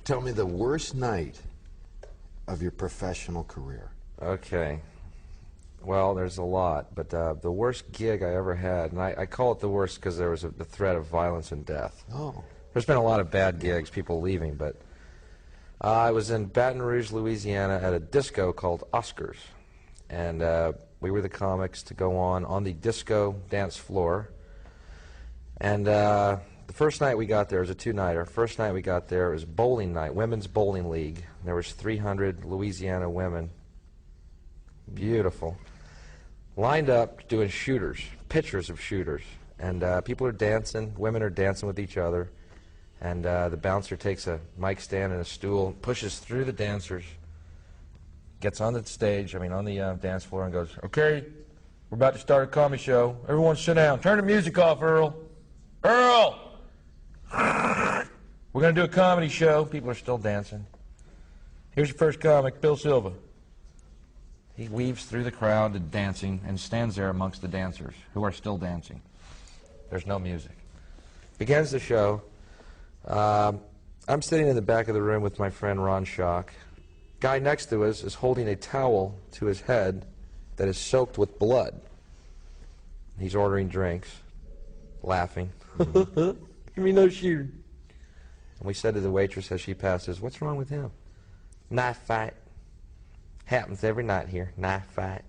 Tell me the worst night of your professional career. Okay. Well, there's a lot, but the worst gig I ever had, and I call it the worst because there was the threat of violence and death. Oh. There's been a lot of bad gigs, people leaving, but I was in Baton Rouge, Louisiana at a disco called Oscars, and we were the comics to go on the disco dance floor, and the first night we got there, it was a two-nighter. First night we got there, it was bowling night, women's bowling league. There was 300 Louisiana women, beautiful, lined up doing shooters, pictures of shooters. And people are dancing, women are dancing with each other. And the bouncer takes a mic stand and a stool, pushes through the dancers, gets on the stage, on the dance floor and goes, "Okay, we're about to start a comedy show. Everyone sit down. Turn the music off, Earl. Earl! We're going to do a comedy show." People are still dancing. "Here's your first comic, Bill Silva." He weaves through the crowd to dancing and stands there amongst the dancers who are still dancing. There's no music. Begins the show. I'm sitting in the back of the room with my friend Ron Schock. Guy next to us is holding a towel to his head that is soaked with blood. He's ordering drinks, laughing. "Give me no shoe." And we said to the waitress as she passes, "What's wrong with him?" "Knife fight. Happens every night here. Knife fight."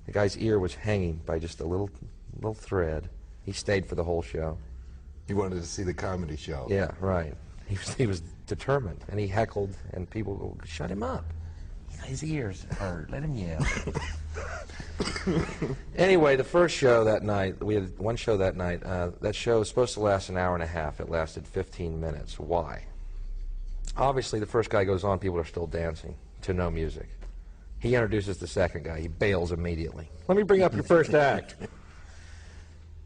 The guy's ear was hanging by just a little thread. He stayed for the whole show. He wanted to see the comedy show. Yeah, right. He was determined, and he heckled, and people go, "Shut him up. His ears hurt. Let him yell." Anyway, the first show that night, we had one show that night. That show was supposed to last an hour and a half. It lasted 15 minutes. Why? Obviously, the first guy goes on, people are still dancing to no music. He introduces the second guy. He bails immediately. "Let me bring up your first act."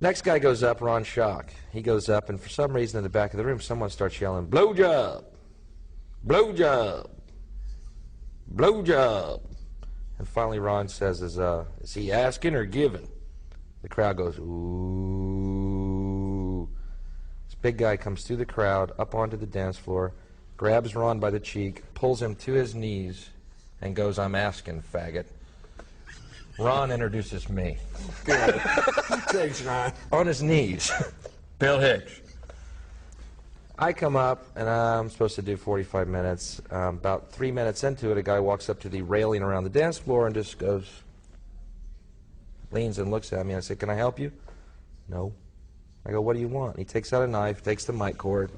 Next guy goes up, Ron Schock. He goes up, and for some reason in the back of the room, someone starts yelling, "Blowjob! Blowjob! Blowjob!" And finally Ron says, is he asking or giving? The crowd goes, "Ooh." This big guy comes through the crowd, up onto the dance floor, grabs Ron by the cheek, pulls him to his knees, and goes, "I'm asking, faggot." Ron introduces me. Good. Thanks, Ron. On his knees. "Bill Hicks." I come up, and I'm supposed to do 45 minutes. About 3 minutes into it, a guy walks up to the railing around the dance floor and just goes, leans and looks at me. I say, "Can I help you?" "No." I go, "What do you want?" He takes out a knife, takes the mic cord.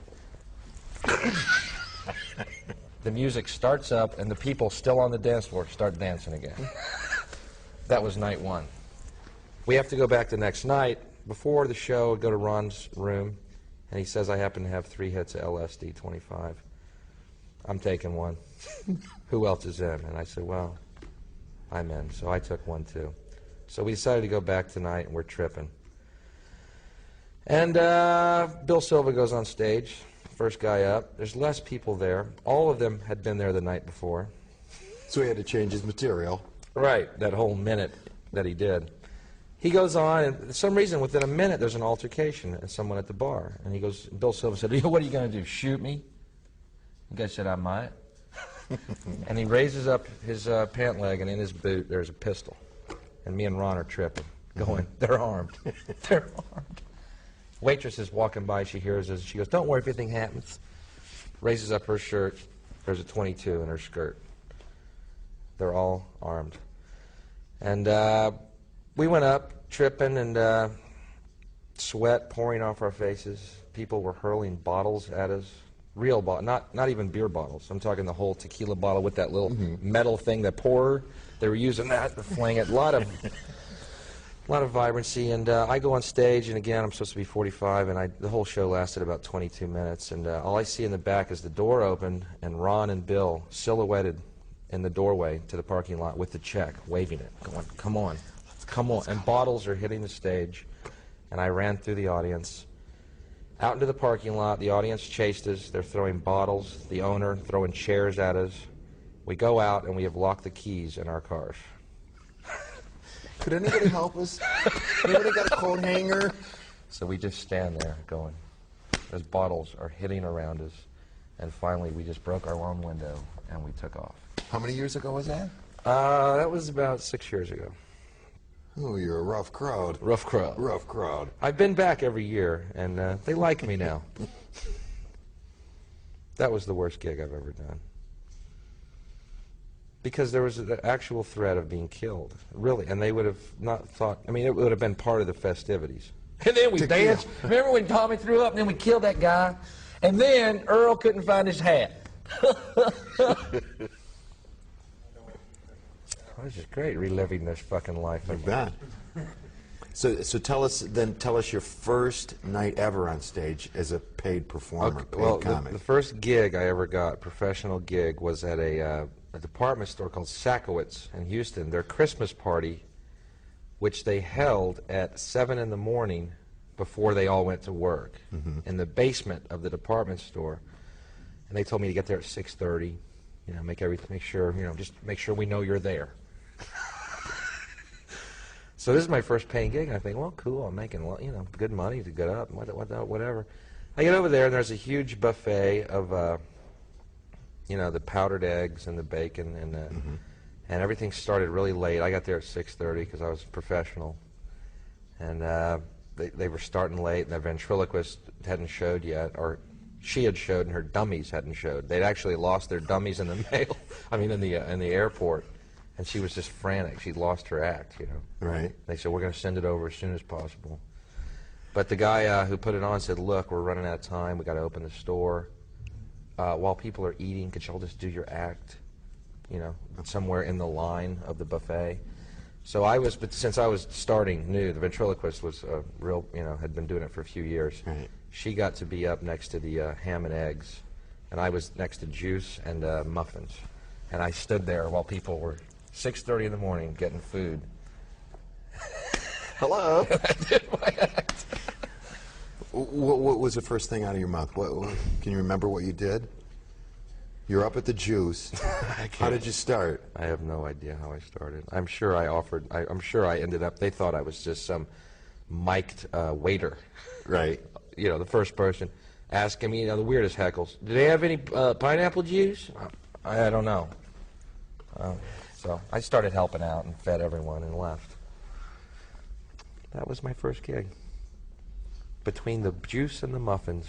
The music starts up, and the people still on the dance floor start dancing again. That was night one. We have to go back the next night. Before the show, I go to Ron's room, and he says I happen to have 3 hits of LSD 25. I'm taking one. Who else is in? And I said, "Well, I'm in." So I took one too. So we decided to go back tonight, and we're tripping. And Bill Silva goes on stage, first guy up. There's less people there. All of them had been there the night before. So he had to change his material. Right, that whole minute that he did. He goes on, and for some reason, within a minute, there's an altercation with someone at the bar. And he goes, Bill Silva said, "What are you going to do, shoot me?" The guy said, "I might." And he raises up his pant leg, and in his boot, there's a pistol. And me and Ron are tripping, going, "They're armed. They're armed." Waitress is walking by, she hears us, she goes, "Don't worry if anything happens." Raises up her shirt, there's a 22 in her skirt. They're all armed. And we went up, tripping, and sweat pouring off our faces. People were hurling bottles at us. Real bottles, not even beer bottles. I'm talking the whole tequila bottle with that little metal thing, that pourer. They were using that to fling it. A lot of vibrancy. And I go on stage, and again, I'm supposed to be 45, and the whole show lasted about 22 minutes. And all I see in the back is the door open, and Ron and Bill silhouetted in the doorway to the parking lot with the check, waving it, going, "Come on, come on." And bottles are hitting the stage. And I ran through the audience, out into the parking lot. The audience chased us. They're throwing bottles. The owner throwing chairs at us. We go out, and we have locked the keys in our cars. Could anybody help us? Anybody got a coat hanger? So we just stand there going, those bottles are hitting around us. And finally, we just broke our own window, and we took off. How many years ago was that? That was about 6 years ago. Oh, you're a rough crowd. Rough crowd. Rough crowd. I've been back every year, and they like me now. That was the worst gig I've ever done. Because there was the actual threat of being killed, really, and they would have not thought, I mean, it would have been part of the festivities. And then we danced. Remember when Tommy threw up and then we killed that guy? And then Earl couldn't find his hat. This is great, reliving this fucking life. Like that. So tell us your first night ever on stage as a paid performer, paid comic. The first gig I ever got, professional gig, was at a department store called Sakowitz in Houston. Their Christmas party, which they held at 7 in the morning before they all went to work, in the basement of the department store. And they told me to get there at 6:30. You know, make sure, you know, just make sure we know you're there. So this is my first paying gig, and I think, well, cool, I'm making, you know, good money to get up, whatever. I get over there, and there's a huge buffet of, you know, the powdered eggs and the bacon, and everything started really late. I got there at 6:30 because I was professional, and they were starting late, and the ventriloquist hadn't showed yet, or she had showed, and her dummies hadn't showed. They'd actually lost their dummies in the mail. I mean, in the airport. And she was just frantic. She'd lost her act, you know. Right. They said, we're going to send it over as soon as possible. But the guy who put it on said, look, we're running out of time. We got to open the store. While people are eating, could y'all just do your act, you know, somewhere in the line of the buffet? So but since I was starting new, the ventriloquist was real, you know, had been doing it for a few years. Right. She got to be up next to the ham and eggs, and I was next to juice and muffins. And I stood there while people were 6:30 in the morning getting food. Hello. I did my act. What was the first thing out of your mouth? Can you remember what you did? You're up at the juice. How did you start? I have no idea how I started. I'm sure I'm sure I ended up, they thought I was just some mic'd waiter. Right. You know, the first person asking me, you know, the weirdest heckles. Do they have any pineapple juice? I don't know. So I started helping out and fed everyone and left. That was my first gig. Between the juice and the muffins.